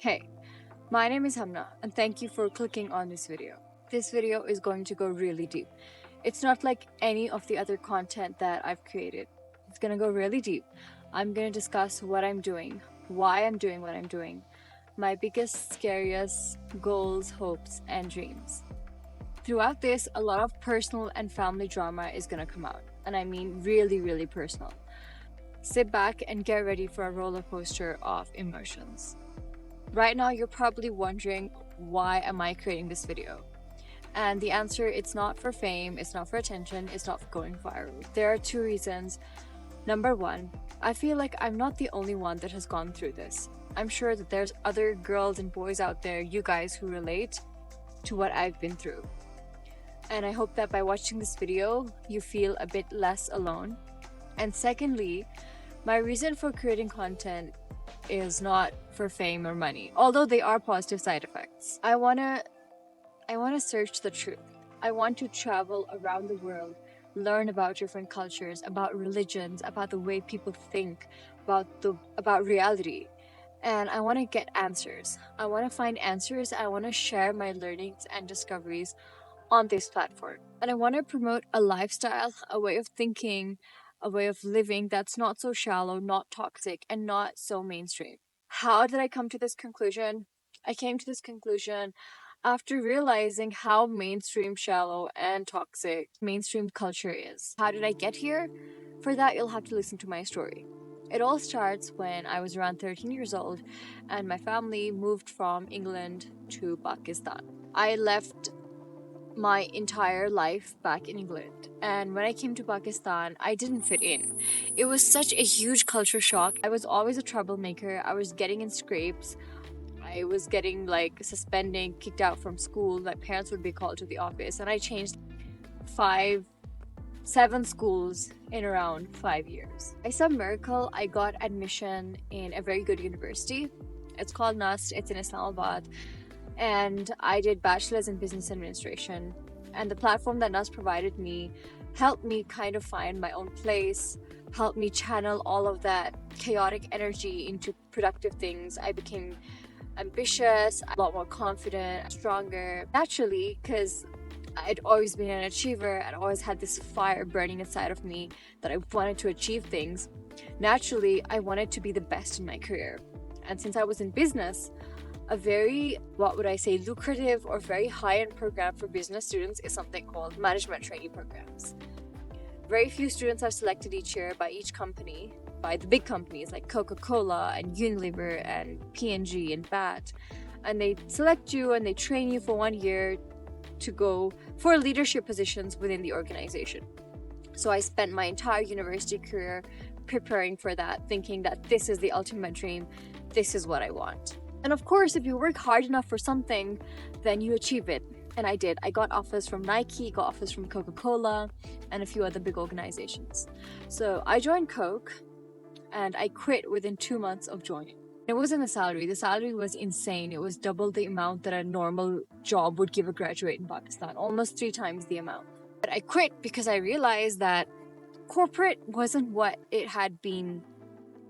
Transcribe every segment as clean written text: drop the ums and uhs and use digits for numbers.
Hey, my name is Hamna and thank you for clicking on this video. This video is going to go really deep. It's not like any of the other content that I've created. It's gonna go really deep. I'm gonna discuss what I'm doing, why I'm doing what I'm doing, my biggest, scariest goals, hopes, and dreams. Throughout this, a lot of personal and family drama is gonna come out. And I mean really, really personal. Sit back and get ready for a roller coaster of emotions. Right now, you're probably wondering, why am I creating this video? And the answer, it's not for fame, it's not for attention, it's not for going viral. There are two reasons. Number one, I feel like I'm not the only one that has gone through this. I'm sure that there's other girls and boys out there, you guys, who relate to what I've been through. And I hope that by watching this video, you feel a bit less alone. And secondly, my reason for creating content is not for fame or money, although they are positive side effects. I wanna search the truth. I want to travel around the world, learn about different cultures, about religions, about the way people think, about reality. And I want to get answers. I want to find answers. I want to share my learnings and discoveries on this platform. And I want to promote a lifestyle, a way of thinking, a way of living that's not so shallow, not toxic, and not so mainstream. How did I come to this conclusion? I came to this conclusion after realizing how mainstream, shallow, and toxic mainstream culture is. How did I get here? For that, you'll have to listen to my story. It all starts when I was around 13 years old and my family moved from England to Pakistan. I left my entire life back in England. And when I came to Pakistan, I didn't fit in. It was such a huge culture shock. I was always a troublemaker. I was getting in scrapes. I was getting suspending, kicked out from school. My parents would be called to the office. And I changed 7 schools in around 5 years. By some miracle, I got admission in a very good university. It's called NUST. It's in Islamabad. And I did bachelor's in business administration. And the platform that NUS provided me helped me kind of find my own place, helped me channel all of that chaotic energy into productive things. I became ambitious, a lot more confident, stronger, naturally, because I'd always been an achiever. I'd always had this fire burning inside of me that I wanted to achieve things. Naturally, I wanted to be the best in my career. And since I was in business, a very, lucrative or very high-end program for business students is something called management trainee programs. Very few students are selected each year by each company, by the big companies like CocaCola and Unilever and P&G and BAT. And they select you and they train you for 1 year to go for leadership positions within the organization. So I spent my entire university career preparing for that, thinking that this is the ultimate dream, this is what I want. And of course, if you work hard enough for something, then you achieve it. And I did. I got offers from Nike, got offers from Coca-Cola, and a few other big organizations. So I joined Coke, and I quit within 2 months of joining. It wasn't the salary. The salary was insane. It was double the amount that a normal job would give a graduate in Pakistan, almost 3 times the amount. But I quit because I realized that corporate wasn't what it had been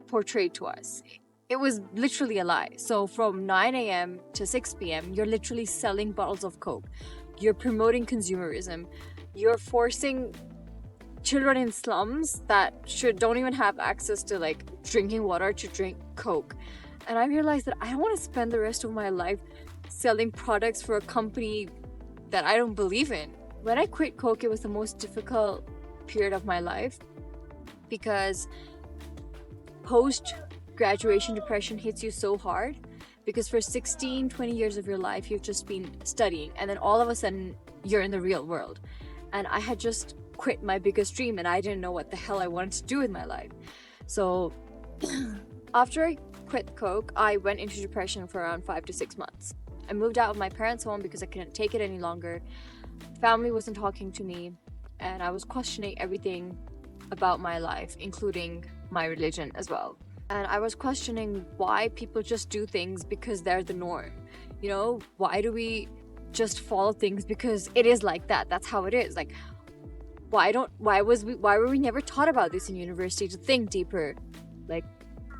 portrayed to us. It was literally a lie. So from 9 a.m. to 6 p.m., you're literally selling bottles of Coke. You're promoting consumerism. You're forcing children in slums that don't even have access to drinking water to drink Coke. And I realized that I don't want to spend the rest of my life selling products for a company that I don't believe in. When I quit Coke, it was the most difficult period of my life because post-graduation depression hits you so hard because for 16-20 years of your life you've just been studying, and then all of a sudden you're in the real world. And I had just quit my biggest dream and I didn't know what the hell I wanted to do with my life. So after I quit Coke, I went into depression for around 5 to 6 months. I moved out of my parents' home because I couldn't take it any longer. Family wasn't talking to me, and I was questioning everything about my life, including my religion as well. And I was questioning why people just do things because they're the norm. Why do we just follow things because it is like that? That's how it is. Why were we never taught about this in university, to think deeper?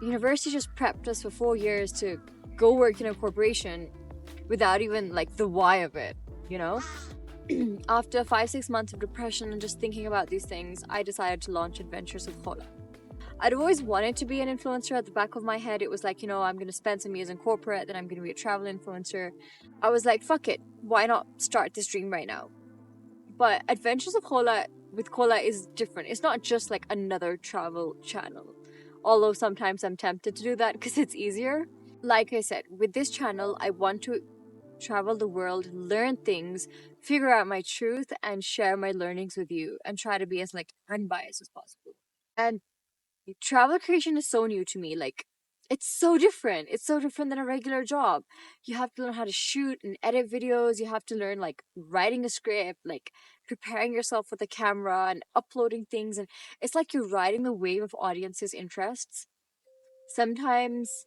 University just prepped us for 4 years to go work in a corporation without even like the why of it, you know? After 5, 6 months of depression and just thinking about these things, I decided to launch Adventures of Khola. I'd always wanted to be an influencer. At the back of my head, it was like, I'm going to spend some years in corporate, then I'm going to be a travel influencer. I was like, fuck it. Why not start this dream right now? But Adventures of Khola with Khola is different. It's not just like another travel channel. Although sometimes I'm tempted to do that because it's easier. Like I said, with this channel, I want to travel the world, learn things, figure out my truth, and share my learnings with you and try to be as like unbiased as possible. And travel creation is so new to me. Like, it's so different. It's so different than a regular job. You have to learn how to shoot and edit videos. You have to learn like writing a script, like preparing yourself with a camera and uploading things. And it's like you're riding the wave of audiences' interests. Sometimes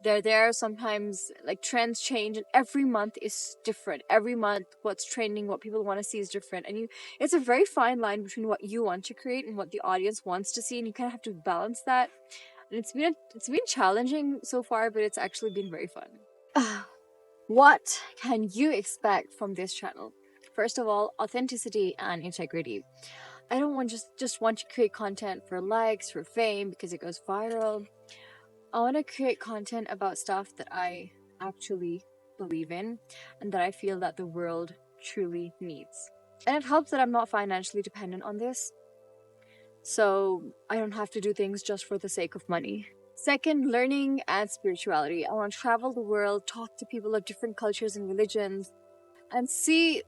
they're there, sometimes like trends change, and every month is different. Every month, what's trending, what people want to see is different. And it's a very fine line between what you want to create and what the audience wants to see. And you kind of have to balance that. And it's been challenging so far, but it's actually been very fun. What can you expect from this channel? First of all, authenticity and integrity. I don't just want to create content for likes, for fame, because it goes viral. I want to create content about stuff that I actually believe in and that I feel that the world truly needs. And it helps that I'm not financially dependent on this, so I don't have to do things just for the sake of money. Second, learning and spirituality. I want to travel the world, talk to people of different cultures and religions, and see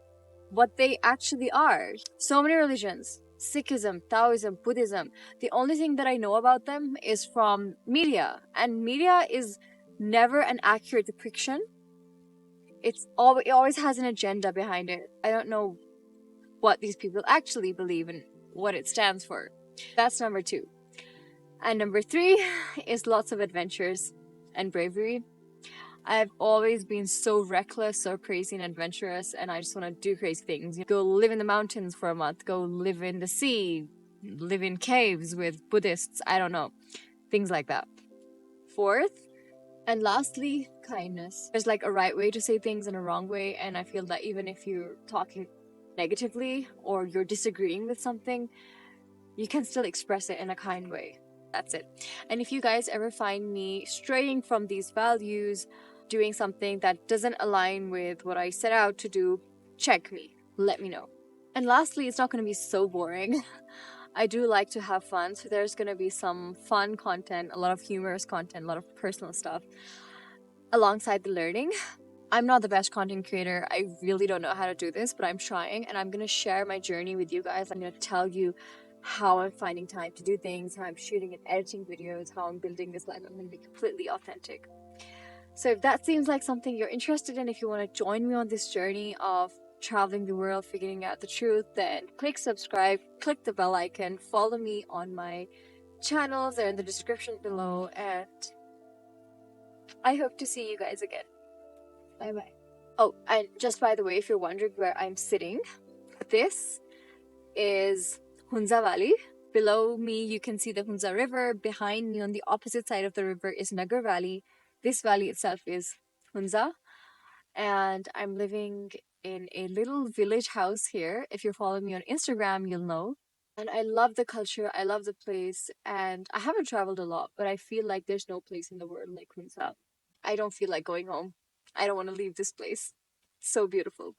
what they actually are. So many religions: Sikhism, Taoism, Buddhism. The only thing that I know about them is from media, and media is never an accurate depiction. It always has an agenda behind it. I don't know what these people actually believe and what it stands for. That's number two. And number three is lots of adventures and bravery. I've always been so reckless, so crazy and adventurous, and I just want to do crazy things. Go live in the mountains for a month, go live in the sea, live in caves with Buddhists, I don't know, things like that. Fourth, and lastly, kindness. There's like a right way to say things and a wrong way, and I feel that even if you're talking negatively or you're disagreeing with something, you can still express it in a kind way. That's it. And if you guys ever find me straying from these values, doing something that doesn't align with what I set out to do, check me. Let me know. And lastly, it's not going to be so boring. I do like to have fun, so there's going to be some fun content, a lot of humorous content, a lot of personal stuff alongside the learning. I'm not the best content creator. I really don't know how to do this, but I'm trying, and I'm going to share my journey with you guys. I'm going to tell you how I'm finding time to do things, how I'm shooting and editing videos, how I'm building this life. I'm going to be completely authentic. So if that seems like something you're interested in, if you want to join me on this journey of traveling the world, figuring out the truth, then click subscribe, click the bell icon, follow me on my channels. They're in the description below, and I hope to see you guys again. Bye bye. Oh, and just by the way, if you're wondering where I'm sitting, this is Hunza Valley. Below me, you can see the Hunza River. Behind me, on the opposite side of the river, is Nagar Valley. This valley itself is Hunza. And I'm living in a little village house here. If you're following me on Instagram, you'll know. And I love the culture, I love the place, and I haven't traveled a lot, but I feel like there's no place in the world like Hunza. I don't feel like going home. I don't want to leave this place. It's so beautiful.